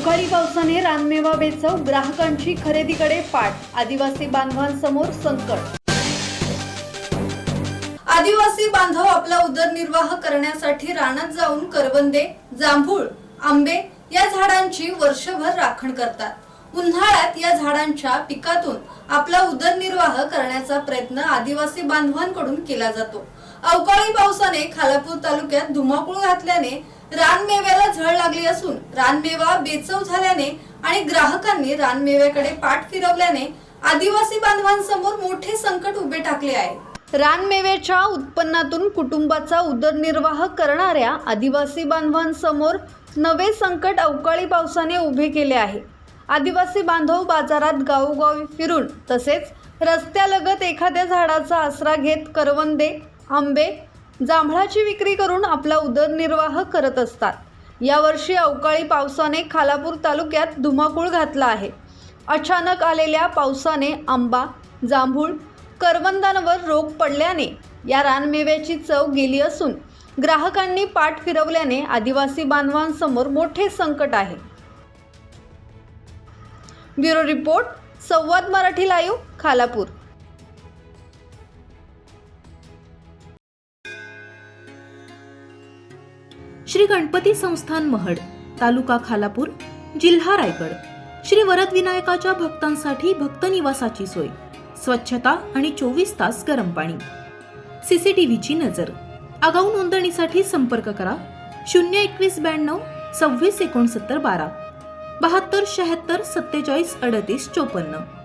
अवकाळी पावसाने रानमेवा बेचव, ग्राहकांची खरेदीकडे पाठ, आदिवासी बांधवांसमोर संकट। आदिवासी बांधव आपला उदरनिर्वाह करण्यासाठी रानात जाऊन करवंदे, जांभूळ, आंबे या झाडांची वर्षभर राखण करतात। उन्हाळ्यात या झाडांच्या पिकातून आपला उदरनिर्वाह करण्याचा प्रयत्न आदिवासी बांधवांकडून केला जातो। अवकाळी पावसाने खालापूर तालुक्यात धुमाकूळ घातल्याने रानमेव्याला झळ लागली असून रानमेवा बेचव झाल्याने आणि ग्राहकांनी रानमेव्याकडे पाठ फिरवल्याने आदिवासी बांधवांसमोर मोठे संकट उभे टाकले आहे। रानमेव्याच्या उत्पन्नातून कुटुंबाचा उदरनिर्वाह करणाऱ्या आदिवासी बांधवांसमोर नवे संकट अवकाळी पावसाने उभे केले आहे। आदिवासी बांधव बाजारात गावोगावी फिरून तसेच रस्त्यालगत एखाद्या झाडाचा आसरा घेत करवंदे, आंबे, जांभळाची विक्री करून आपला उदरनिर्वाह करत असतात। यावर्षी अवकाळी पावसाने खालापूर तालुक्यात धुमाकूळ घातला आहे। अचानक आलेल्या पावसाने आंबा, जांभूळ, करवंदांवर रोग पडल्याने या रानमेव्याची चव गेली असून ग्राहकांनी पाठ फिरवल्याने आदिवासी बांधवांसमोर मोठे संकट आहे। ब्युरो रिपोर्ट, संवाद मराठी लाईव्ह, खालापूर। श्री गणपती संस्थान महड, तालुका खालापूर, जिल्हा रायगड। श्री वरद विनायकाच्या भक्तांसाठी भक्त निवासाची सोय, स्वच्छता आणि 24 तास गरम पाणी, सीसीटीव्हीची नजर। आगाऊ नोंदणीसाठी संपर्क करा 02192 26 69 12 72 76 47 38 54।